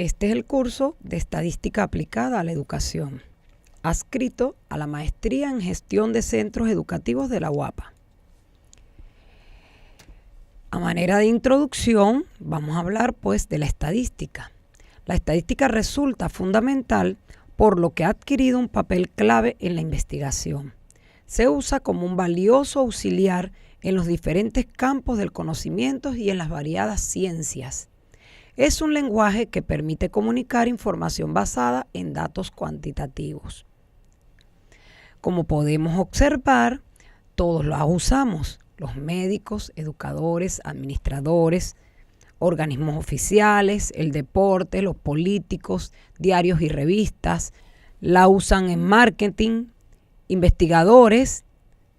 Este es el curso de Estadística aplicada a la educación, adscrito a la Maestría en Gestión de Centros Educativos de la UAPA. A manera de introducción, vamos a hablar pues de la estadística. La estadística resulta fundamental por lo que ha adquirido un papel clave en la investigación. Se usa como un valioso auxiliar en los diferentes campos del conocimiento y en las variadas ciencias. Es un lenguaje que permite comunicar información basada en datos cuantitativos. Como podemos observar, todos la usamos, los médicos, educadores, administradores, organismos oficiales, el deporte, los políticos, diarios y revistas, la usan en marketing, investigadores,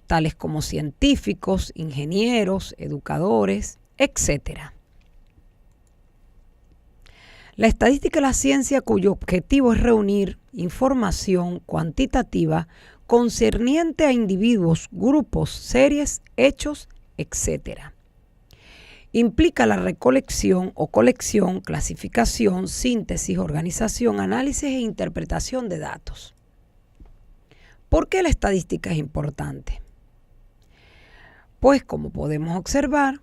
tales como científicos, ingenieros, educadores, etc. La estadística es la ciencia cuyo objetivo es reunir información cuantitativa concerniente a individuos, grupos, series, hechos, etc. Implica la recolección o colección, clasificación, síntesis, organización, análisis e interpretación de datos. ¿Por qué la estadística es importante? Pues como podemos observar,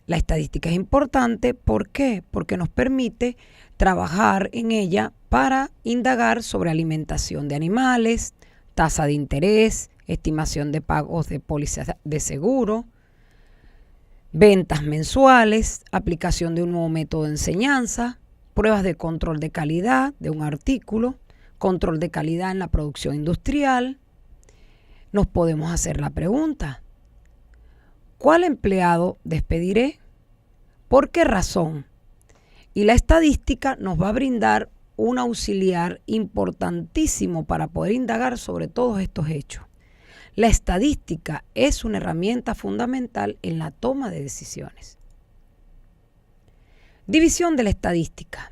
la estadística es importante. ¿Por qué? Porque nos permite trabajar en ella para indagar sobre alimentación de animales, tasa de interés, estimación de pagos de pólizas de seguro, ventas mensuales, aplicación de un nuevo método de enseñanza, pruebas de control de calidad de un artículo, control de calidad en la producción industrial. Nos podemos hacer la pregunta: ¿cuál empleado despediré? ¿Por qué razón? Y la estadística nos va a brindar un auxiliar importantísimo para poder indagar sobre todos estos hechos. La estadística es una herramienta fundamental en la toma de decisiones. División de la estadística.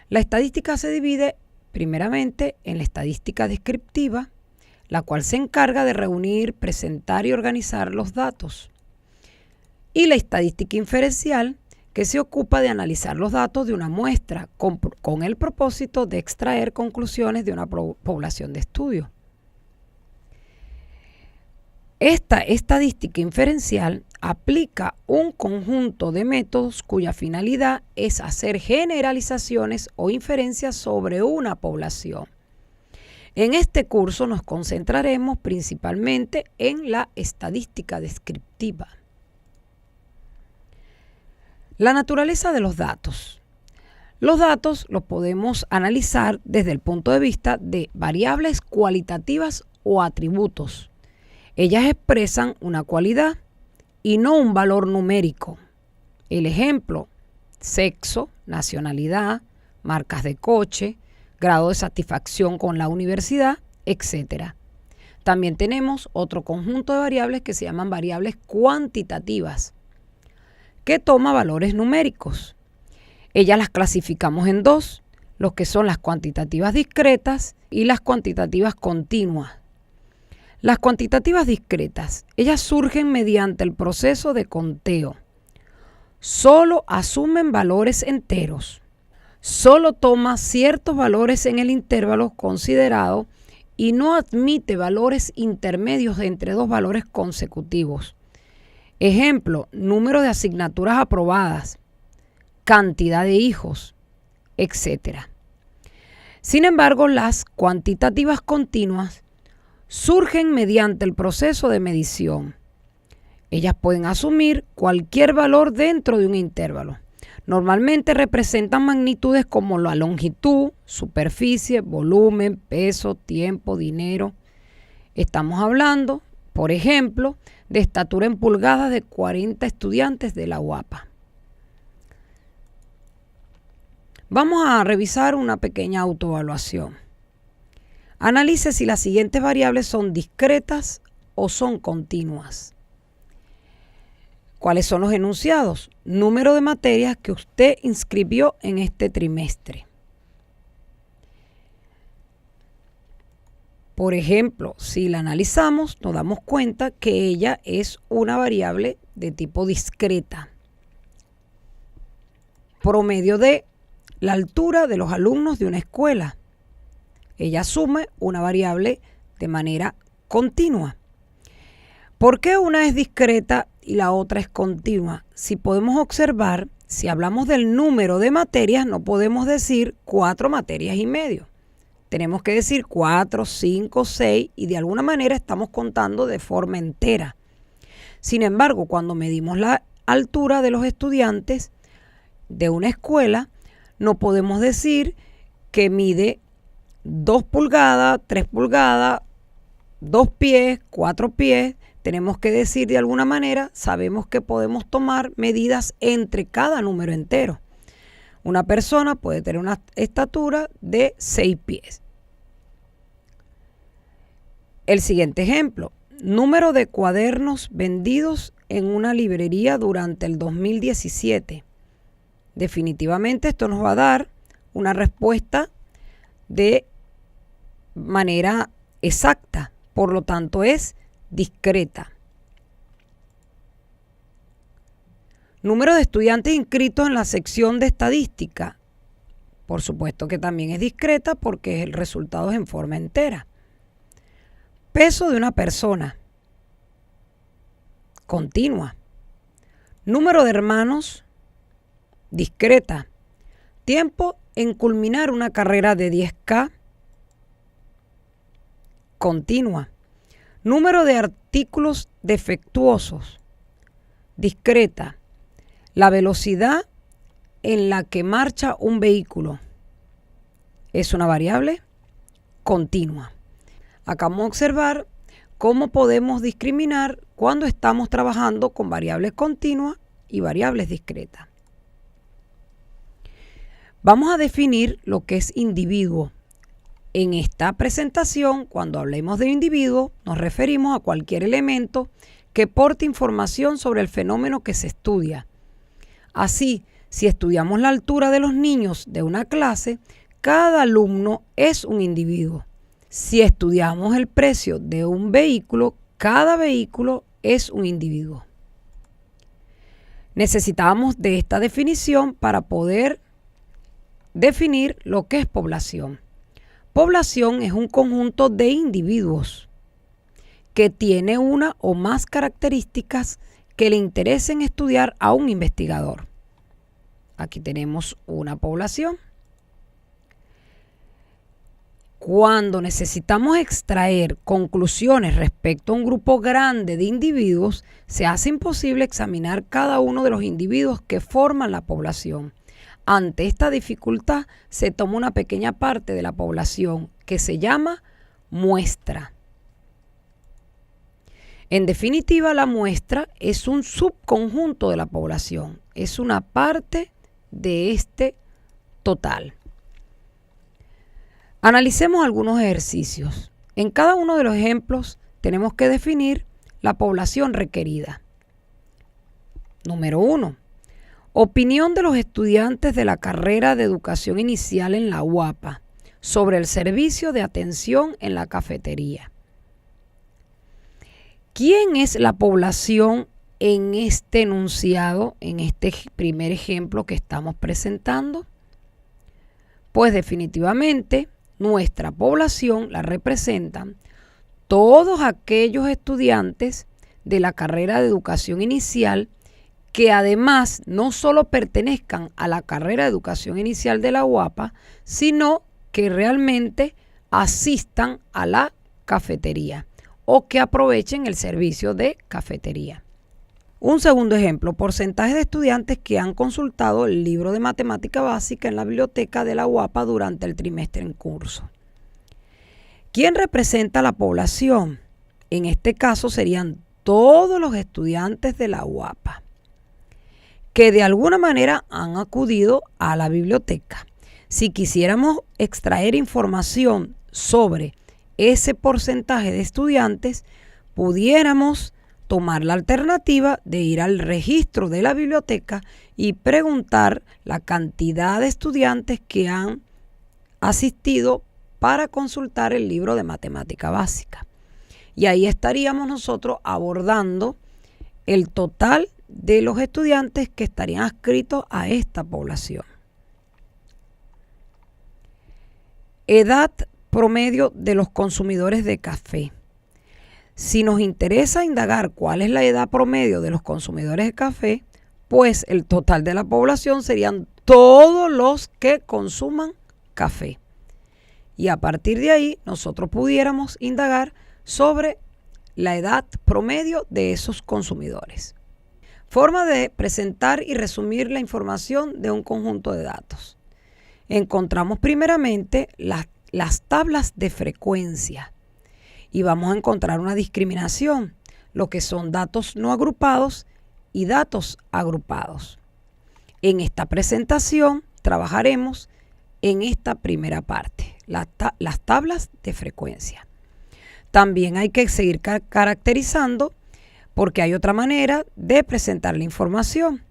La estadística se divide primeramente en la estadística descriptiva, la cual se encarga de reunir, presentar y organizar los datos, y la estadística inferencial, que se ocupa de analizar los datos de una muestra con el propósito de extraer conclusiones de una población de estudio. Esta estadística inferencial aplica un conjunto de métodos cuya finalidad es hacer generalizaciones o inferencias sobre una población. En este curso nos concentraremos principalmente en la estadística descriptiva. La naturaleza de los datos. Los datos los podemos analizar desde el punto de vista de variables cualitativas o atributos. Ellas expresan una cualidad y no un valor numérico. El ejemplo: sexo, nacionalidad, marcas de coche, grado de satisfacción con la universidad, etc. También tenemos otro conjunto de variables que se llaman variables cuantitativas, que toma valores numéricos. Ellas las clasificamos en dos, los que son las cuantitativas discretas y las cuantitativas continuas. Las cuantitativas discretas, ellas surgen mediante el proceso de conteo. Solo asumen valores enteros. Solo toma ciertos valores en el intervalo considerado y no admite valores intermedios entre dos valores consecutivos. Ejemplo: número de asignaturas aprobadas, cantidad de hijos, etc. Sin embargo, las cuantitativas continuas surgen mediante el proceso de medición. Ellas pueden asumir cualquier valor dentro de un intervalo. Normalmente representan magnitudes como la longitud, superficie, volumen, peso, tiempo, dinero. Estamos hablando, por ejemplo, de estatura en pulgadas de 40 estudiantes de la UAPA. Vamos a revisar una pequeña autoevaluación. Analice si las siguientes variables son discretas o son continuas. ¿Cuáles son los enunciados? Número de materias que usted inscribió en este trimestre. Por ejemplo, si la analizamos, nos damos cuenta que ella es una variable de tipo discreta. Promedio de la altura de los alumnos de una escuela. Ella asume una variable de manera continua. ¿Por qué una es discreta y la otra es continua? Si podemos observar, si hablamos del número de materias, no podemos decir 4 materias y medio. Tenemos que decir 4, 5, 6 y de alguna manera estamos contando de forma entera. Sin embargo, cuando medimos la altura de los estudiantes de una escuela, no podemos decir que mide 2 pulgadas, 3 pulgadas, 2 pies, 4 pies. Tenemos que decir de alguna manera, sabemos que podemos tomar medidas entre cada número entero. Una persona puede tener una estatura de 6 pies. El siguiente ejemplo, número de cuadernos vendidos en una librería durante el 2017. Definitivamente esto nos va a dar una respuesta de manera exacta, por lo tanto es discreta. Número de estudiantes inscritos en la sección de estadística. Por supuesto que también es discreta porque el resultado es en forma entera. Peso de una persona. Continua. Número de hermanos. Discreta. Tiempo en culminar una carrera de 10K. Continua. Número de artículos defectuosos. Discreta. La velocidad en la que marcha un vehículo. Es una variable continua. Acá vamos a observar cómo podemos discriminar cuando estamos trabajando con variables continuas y variables discretas. Vamos a definir lo que es individuo. En esta presentación, cuando hablemos de individuo, nos referimos a cualquier elemento que porte información sobre el fenómeno que se estudia. Así, si estudiamos la altura de los niños de una clase, cada alumno es un individuo. Si estudiamos el precio de un vehículo, cada vehículo es un individuo. Necesitamos de esta definición para poder definir lo que es población. Población es un conjunto de individuos que tiene una o más características que le interesen estudiar a un investigador. Aquí tenemos una población. Cuando necesitamos extraer conclusiones respecto a un grupo grande de individuos, se hace imposible examinar cada uno de los individuos que forman la población. Ante esta dificultad, se toma una pequeña parte de la población que se llama muestra. En definitiva, la muestra es un subconjunto de la población, es una parte de este total. Analicemos algunos ejercicios. En cada uno de los ejemplos tenemos que definir la población requerida. Número 1. Opinión de los estudiantes de la carrera de educación inicial en la UAPA sobre el servicio de atención en la cafetería. ¿Quién es la población en este enunciado, en este primer ejemplo que estamos presentando? Pues definitivamente nuestra población la representan todos aquellos estudiantes de la carrera de educación inicial que además no solo pertenezcan a la carrera de educación inicial de la UAPA, sino que realmente asistan a la cafetería o que aprovechen el servicio de cafetería. Un segundo ejemplo, porcentaje de estudiantes que han consultado el libro de matemática básica en la biblioteca de la UAPA durante el trimestre en curso. ¿Quién representa a la población? En este caso serían todos los estudiantes de la UAPA que de alguna manera han acudido a la biblioteca. Si quisiéramos extraer información sobre ese porcentaje de estudiantes, pudiéramos tomar la alternativa de ir al registro de la biblioteca y preguntar la cantidad de estudiantes que han asistido para consultar el libro de matemática básica. Y ahí estaríamos nosotros abordando el total de los estudiantes que estarían adscritos a esta población. Edad promedio de los consumidores de café. Si nos interesa indagar cuál es la edad promedio de los consumidores de café, pues el total de la población serían todos los que consuman café. Y a partir de ahí nosotros pudiéramos indagar sobre la edad promedio de esos consumidores. Forma de presentar y resumir la información de un conjunto de datos. Encontramos primeramente las tablas de frecuencia y vamos a encontrar una discriminación, lo que son datos no agrupados y datos agrupados. En esta presentación trabajaremos en esta primera parte, las tablas de frecuencia. También hay que seguir caracterizando porque hay otra manera de presentar la información.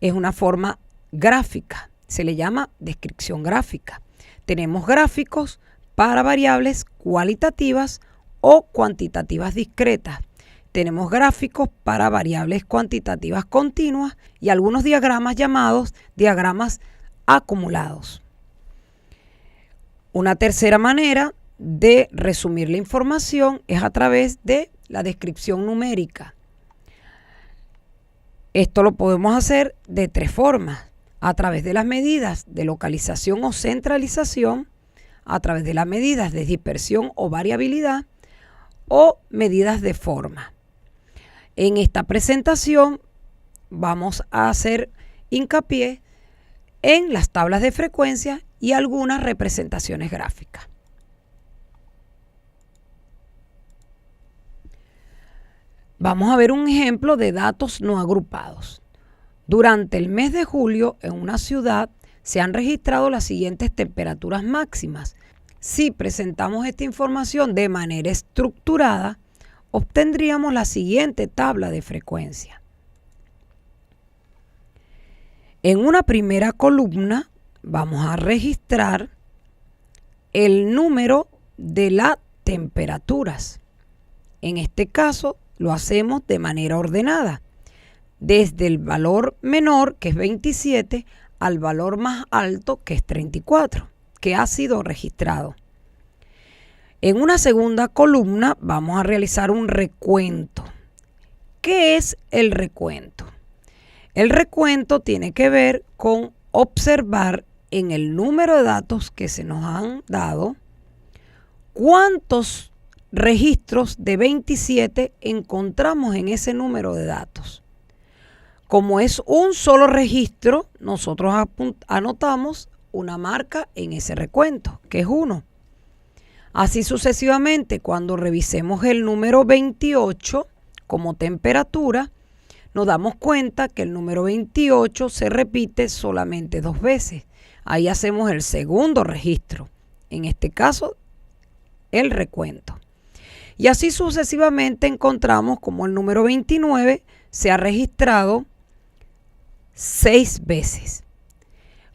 Es una forma gráfica, se le llama descripción gráfica. Tenemos gráficos para variables cualitativas o cuantitativas discretas. Tenemos gráficos para variables cuantitativas continuas y algunos diagramas llamados diagramas acumulados. Una tercera manera de resumir la información es a través de la descripción numérica. Esto lo podemos hacer de tres formas: a través de las medidas de localización o centralización, a través de las medidas de dispersión o variabilidad o medidas de forma. En esta presentación vamos a hacer hincapié en las tablas de frecuencia y algunas representaciones gráficas. Vamos a ver un ejemplo de datos no agrupados. Durante el mes de julio, en una ciudad se han registrado las siguientes temperaturas máximas. Si presentamos esta información de manera estructurada, obtendríamos la siguiente tabla de frecuencia. En una primera columna vamos a registrar el número de las temperaturas. En este caso lo hacemos de manera ordenada, desde el valor menor, que es 27, al valor más alto, que es 34, que ha sido registrado. En una segunda columna vamos a realizar un recuento. ¿Qué es el recuento? El recuento tiene que ver con observar en el número de datos que se nos han dado cuántos registros de 27 encontramos en ese número de datos. Como es un solo registro, nosotros anotamos una marca en ese recuento, que es 1. Así sucesivamente, cuando revisemos el número 28 como temperatura, nos damos cuenta que el número 28 se repite solamente 2 veces. Ahí hacemos el segundo registro, en este caso el recuento. Y así sucesivamente encontramos como el número 29 se ha registrado 6 veces.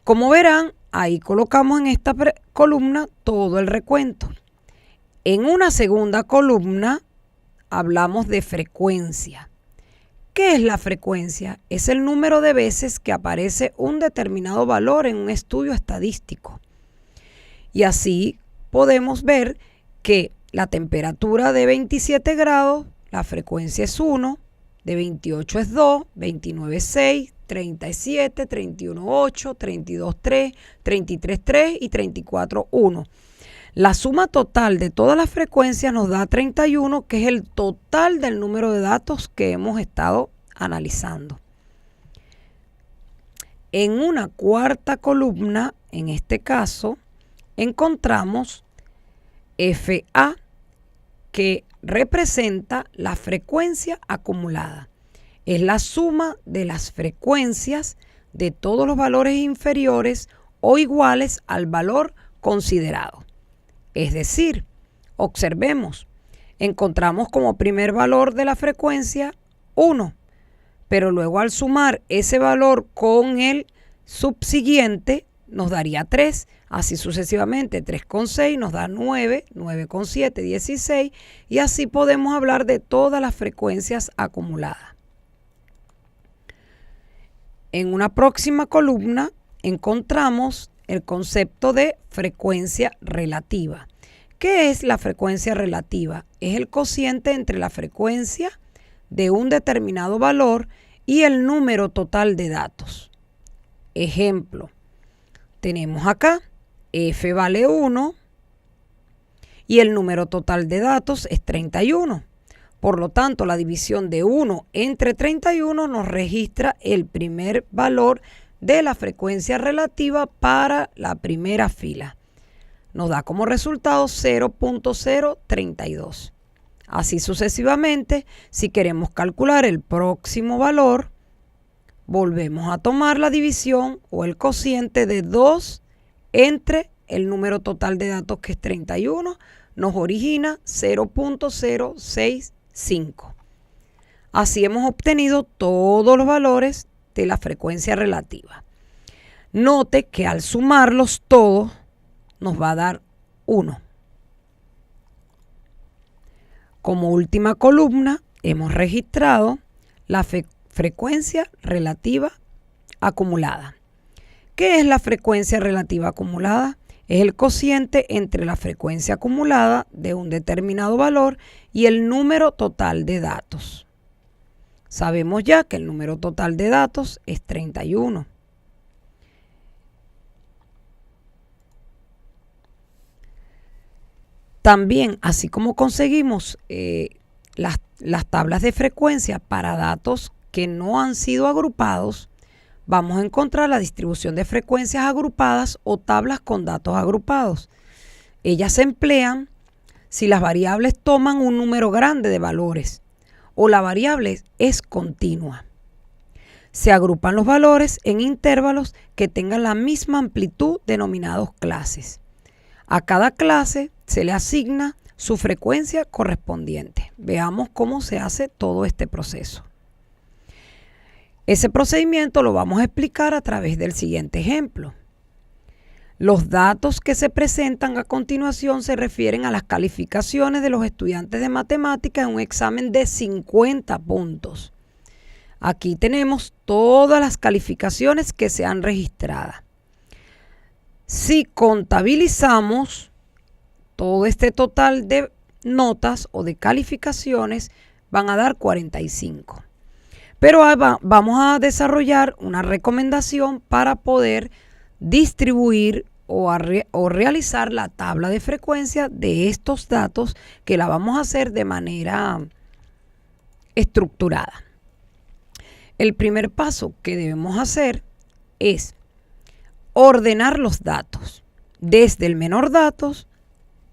Como verán, ahí colocamos en esta columna todo el recuento. En una segunda columna hablamos de frecuencia. ¿Qué es la frecuencia? Es el número de veces que aparece un determinado valor en un estudio estadístico. Y así podemos ver que la temperatura de 27 grados, la frecuencia es 1, de 28 es 2, 29 es 6, 30 es 7, 31 8, 32 3, 33 3 y 34 1. La suma total de todas las frecuencias nos da 31, que es el total del número de datos que hemos estado analizando. En una cuarta columna, en este caso, encontramos FA, que representa la frecuencia acumulada. Es la suma de las frecuencias de todos los valores inferiores o iguales al valor considerado. Es decir, observemos, encontramos como primer valor de la frecuencia 1, pero luego al sumar ese valor con el subsiguiente nos daría 3, así sucesivamente 3,6 nos da 9, 9,7, 16 y así podemos hablar de todas las frecuencias acumuladas. En una próxima columna encontramos el concepto de frecuencia relativa. ¿Qué es la frecuencia relativa? Es el cociente entre la frecuencia de un determinado valor y el número total de datos. Ejemplo, tenemos acá f vale 1 y el número total de datos es 31. Por lo tanto, la división de 1 entre 31 nos registra el primer valor de la frecuencia relativa para la primera fila. Nos da como resultado 0.032. Así sucesivamente, si queremos calcular el próximo valor, volvemos a tomar la división o el cociente de 2 entre el número total de datos, que es 31, nos origina 0.065. Así hemos obtenido todos los valores de la frecuencia relativa. Note que al sumarlos todos nos va a dar 1. Como última columna hemos registrado la frecuencia relativa acumulada. ¿Qué es la frecuencia relativa acumulada? Es el cociente entre la frecuencia acumulada de un determinado valor y el número total de datos. Sabemos ya que el número total de datos es 31. También, así como conseguimos las tablas de frecuencia para datos que no han sido agrupados, vamos a encontrar la distribución de frecuencias agrupadas o tablas con datos agrupados. Ellas se emplean si las variables toman un número grande de valores o la variable es continua. Se agrupan los valores en intervalos que tengan la misma amplitud, denominados clases. A cada clase se le asigna su frecuencia correspondiente. Veamos cómo se hace todo este proceso. Ese procedimiento lo vamos a explicar a través del siguiente ejemplo. Los datos que se presentan a continuación se refieren a las calificaciones de los estudiantes de matemáticas en un examen de 50 puntos. Aquí tenemos todas las calificaciones que se han registrado. Si contabilizamos todo este total de notas o de calificaciones, van a dar 45. Pero vamos a desarrollar una recomendación para poder distribuir o realizar la tabla de frecuencia de estos datos, que la vamos a hacer de manera estructurada. El primer paso que debemos hacer es ordenar los datos desde el menor datos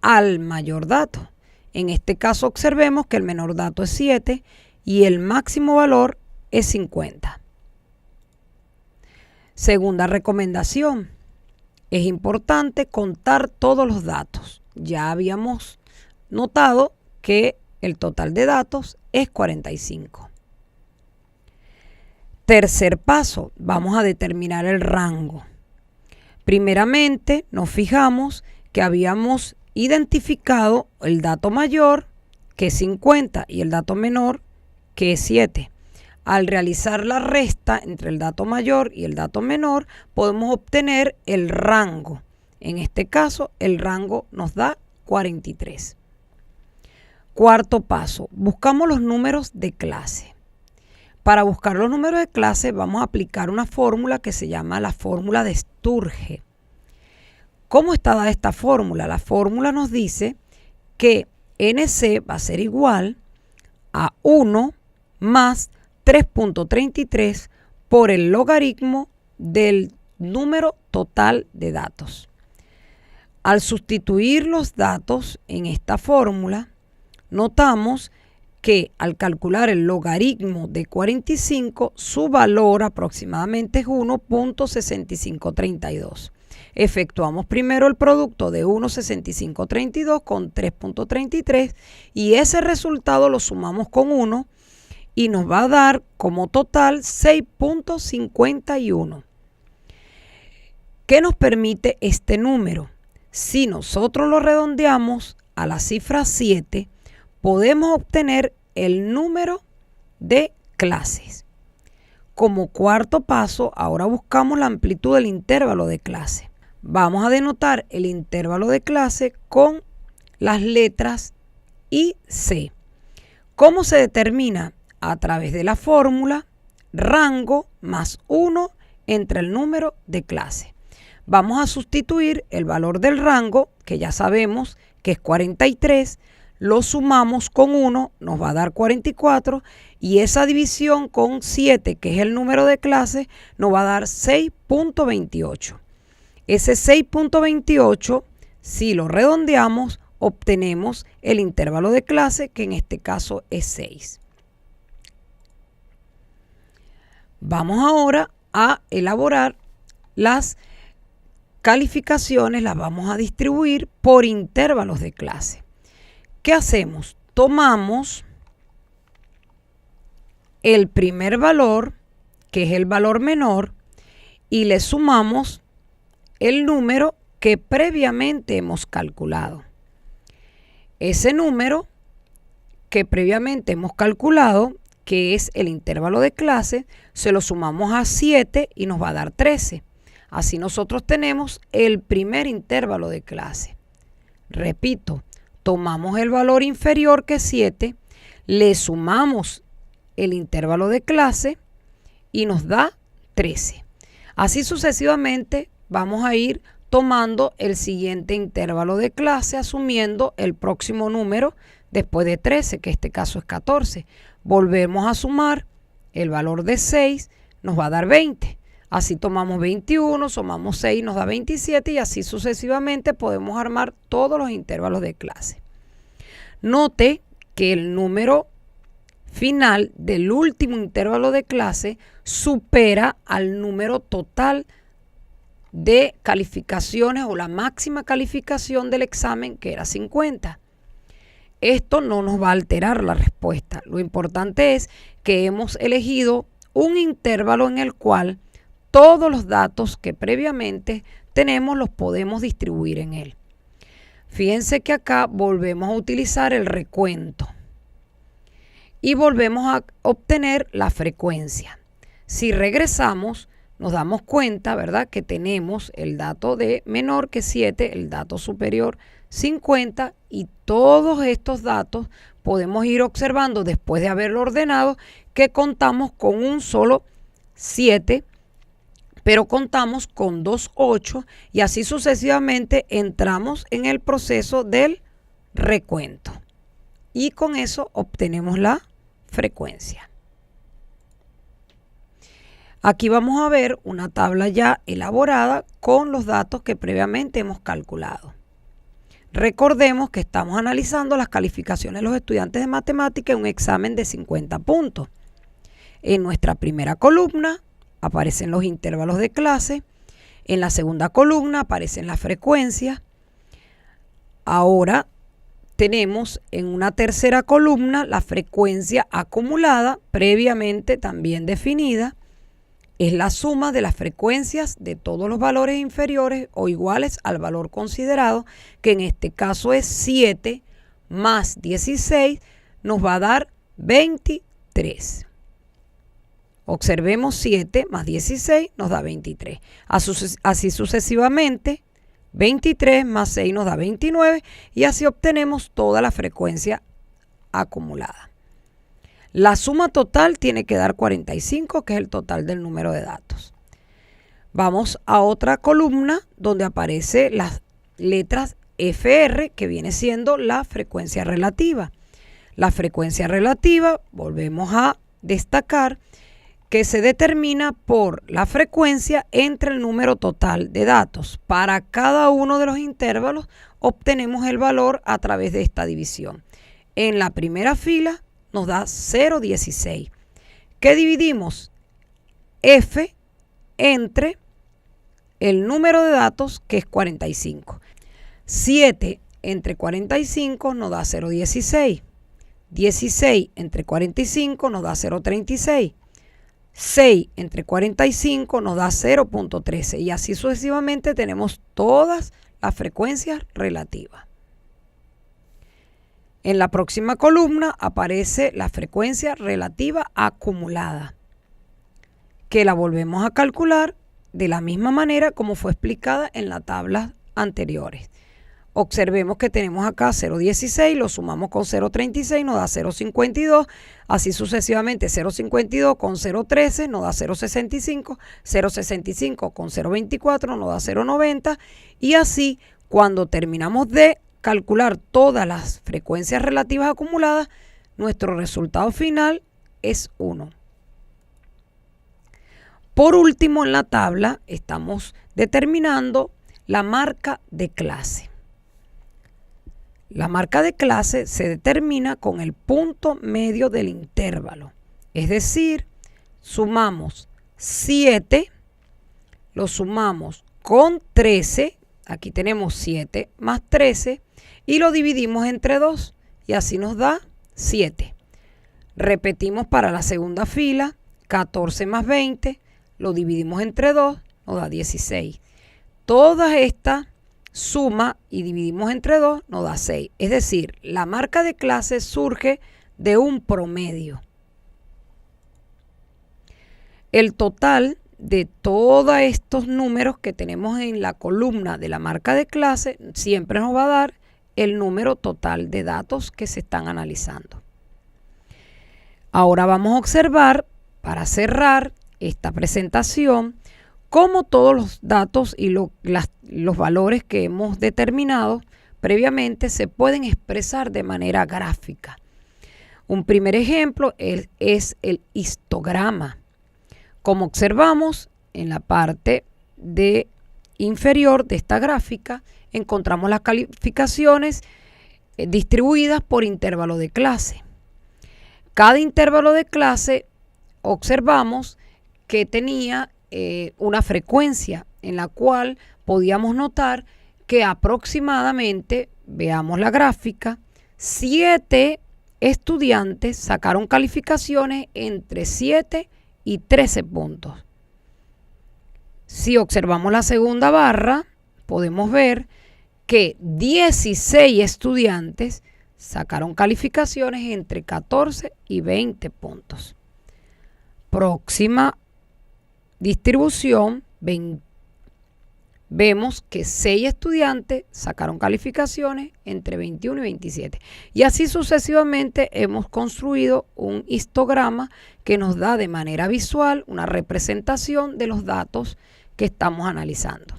al mayor dato. En este caso observemos que el menor dato es 7 y el máximo valor es 50. Segunda recomendación, es importante contar todos los datos. Ya habíamos notado que el total de datos es 45. Tercer paso, vamos a determinar el rango. Primeramente nos fijamos que habíamos identificado el dato mayor, que es 50, y el dato menor, que es 7. Al realizar la resta entre el dato mayor y el dato menor, podemos obtener el rango. En este caso, el rango nos da 43. Cuarto paso, buscamos los números de clase. Para buscar los números de clase vamos a aplicar una fórmula que se llama la fórmula de Sturge. ¿Cómo está dada esta fórmula? La fórmula nos dice que NC va a ser igual a 1 más 3.33 por el logaritmo del número total de datos. Al sustituir los datos en esta fórmula, notamos que al calcular el logaritmo de 45, su valor aproximadamente es 1.6532. Efectuamos primero el producto de 1.6532 con 3.33 y ese resultado lo sumamos con 1 y nos va a dar como total 6.51. ¿Qué nos permite este número? Si nosotros lo redondeamos a la cifra 7, podemos obtener el número de clases. Como cuarto paso, ahora buscamos la amplitud del intervalo de clase. Vamos a denotar el intervalo de clase con las letras I, C. ¿Cómo se determina? A través de la fórmula rango más 1 entre el número de clase. Vamos a sustituir el valor del rango, que ya sabemos que es 43, lo sumamos con 1, nos va a dar 44, y esa división con 7, que es el número de clase, nos va a dar 6.28. Ese 6.28, si lo redondeamos, obtenemos el intervalo de clase, que en este caso es 6. Vamos ahora a elaborar las calificaciones, las vamos a distribuir por intervalos de clase. ¿Qué hacemos? Tomamos el primer valor, que es el valor menor, y le sumamos el número que previamente hemos calculado. Ese número que previamente hemos calculado, que es el intervalo de clase, se lo sumamos a 7 y nos va a dar 13. Así nosotros tenemos el primer intervalo de clase. Repito, tomamos el valor inferior, que es 7, le sumamos el intervalo de clase y nos da 13. Así sucesivamente vamos a ir tomando el siguiente intervalo de clase, asumiendo el próximo número después de 13, que en este caso es 14. Volvemos a sumar el valor de 6, nos va a dar 20. Así tomamos 21, sumamos 6, nos da 27 y así sucesivamente podemos armar todos los intervalos de clase. Note que el número final del último intervalo de clase supera al número total de calificaciones o la máxima calificación del examen, que era 50. Esto no nos va a alterar la respuesta. Lo importante es que hemos elegido un intervalo en el cual todos los datos que previamente tenemos los podemos distribuir en él. Fíjense que acá volvemos a utilizar el recuento y volvemos a obtener la frecuencia. Si regresamos, nos damos cuenta, ¿verdad?, que tenemos el dato de menor que 7, el dato superior 50, y todos estos datos podemos ir observando después de haberlo ordenado que contamos con un solo 7, pero contamos con 2 8 y así sucesivamente entramos en el proceso del recuento y con eso obtenemos la frecuencia. Aquí vamos a ver una tabla ya elaborada con los datos que previamente hemos calculado. Recordemos que estamos analizando las calificaciones de los estudiantes de matemática en un examen de 50 puntos. En nuestra primera columna aparecen los intervalos de clase, en la segunda columna aparecen las frecuencias. Ahora tenemos en una tercera columna la frecuencia acumulada, previamente también definida. Es la suma de las frecuencias de todos los valores inferiores o iguales al valor considerado, que en este caso es 7 más 16, nos va a dar 23. Observemos 7 más 16 nos da 23. Así sucesivamente, 23 más 6 nos da 29 y así obtenemos toda la frecuencia acumulada. La suma total tiene que dar 45, que es el total del número de datos. Vamos a otra columna donde aparece las letras FR, que viene siendo la frecuencia relativa. La frecuencia relativa, volvemos a destacar, que se determina por la frecuencia entre el número total de datos. Para cada uno de los intervalos obtenemos el valor a través de esta división. En la primera fila nos da 0,16. ¿Qué dividimos? F entre el número de datos, que es 45. 7 entre 45 nos da 0,16. 16 entre 45 nos da 0,36. 6 entre 45 nos da 0,13 y así sucesivamente tenemos todas las frecuencias relativas. En la próxima columna aparece la frecuencia relativa acumulada, que la volvemos a calcular de la misma manera como fue explicada en las tablas anteriores. Observemos que tenemos acá 0,16, lo sumamos con 0,36, nos da 0,52, así sucesivamente 0,52 con 0,13 nos da 0,65, 0,65 con 0,24 nos da 0,90 y así cuando terminamos de calcular todas las frecuencias relativas acumuladas, nuestro resultado final es 1. Por último, en la tabla estamos determinando la marca de clase. La marca de clase se determina con el punto medio del intervalo. Es decir, sumamos 7, lo sumamos con 13, aquí tenemos 7 más 13, y lo dividimos entre 2, y así nos da 7. Repetimos para la segunda fila, 14 más 20, lo dividimos entre 2, nos da 16. Toda esta suma y dividimos entre 2 nos da 6. Es decir, la marca de clase surge de un promedio. El total de todos estos números que tenemos en la columna de la marca de clase siempre nos va a dar el número total de datos que se están analizando. Ahora vamos a observar, para cerrar esta presentación, cómo todos los datos y los valores que hemos determinado previamente se pueden expresar de manera gráfica. Un primer ejemplo es el histograma. Como observamos en la parte inferior de esta gráfica, encontramos las calificaciones distribuidas por intervalo de clase. Cada intervalo de clase observamos que tenía una frecuencia en la cual podíamos notar que aproximadamente, veamos la gráfica, 7 estudiantes sacaron calificaciones entre 7 y 13 puntos. Si observamos la segunda barra, podemos ver que 16 estudiantes sacaron calificaciones entre 14 y 20 puntos. Próxima distribución, vemos que 6 estudiantes sacaron calificaciones entre 21 y 27. Y así sucesivamente hemos construido un histograma que nos da de manera visual una representación de los datos que estamos analizando.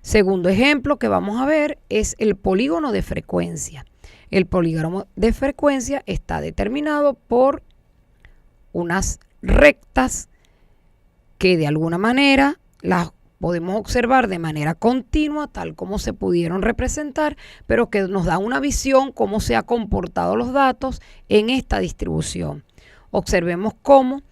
Segundo ejemplo que vamos a ver es el polígono de frecuencia. El polígono de frecuencia está determinado por unas rectas que de alguna manera las podemos observar de manera continua, tal como se pudieron representar, pero que nos da una visión cómo se han comportado los datos en esta distribución. Observemos cómo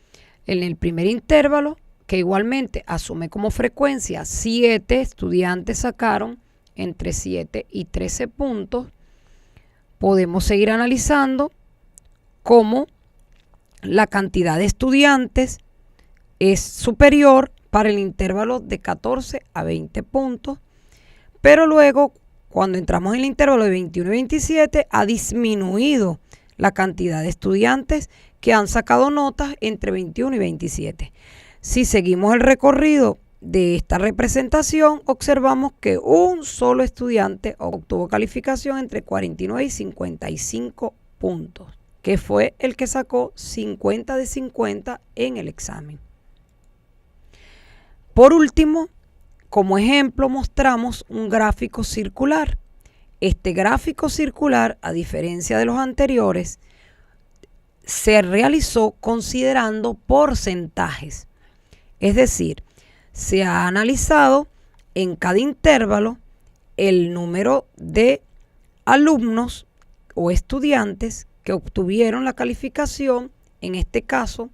en el primer intervalo, que igualmente asume como frecuencia 7 estudiantes sacaron entre 7 y 13 puntos, podemos seguir analizando cómo la cantidad de estudiantes es superior para el intervalo de 14 a 20 puntos, pero luego cuando entramos en el intervalo de 21 y 27 ha disminuido la cantidad de estudiantes que han sacado notas entre 21 y 27. Si seguimos el recorrido de esta representación, observamos que un solo estudiante obtuvo calificación entre 49 y 55 puntos, que fue el que sacó 50 de 50 en el examen. Por último, como ejemplo, mostramos un gráfico circular. Este gráfico circular, a diferencia de los anteriores, se realizó considerando porcentajes. Es decir, se ha analizado en cada intervalo el número de alumnos o estudiantes que obtuvieron la calificación, en este caso,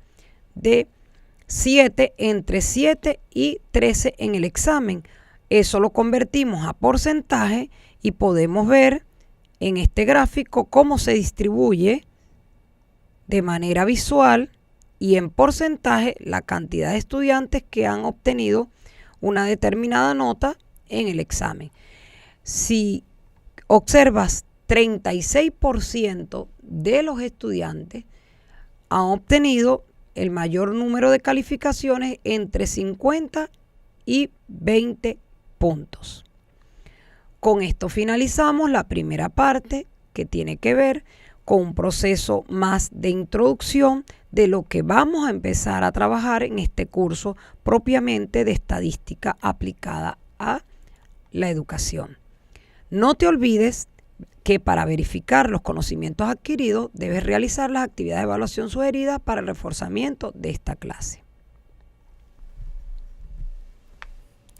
de 7, entre 7 y 13 en el examen. Eso lo convertimos a porcentaje y podemos ver en este gráfico cómo se distribuye de manera visual y en porcentaje la cantidad de estudiantes que han obtenido una determinada nota en el examen. Si observas, 36% de los estudiantes han obtenido el mayor número de calificaciones entre 50 y 20 puntos. Con esto finalizamos la primera parte, que tiene que ver con un proceso más de introducción de lo que vamos a empezar a trabajar en este curso propiamente de estadística aplicada a la educación. No te olvides que para verificar los conocimientos adquiridos debes realizar las actividades de evaluación sugeridas para el reforzamiento de esta clase.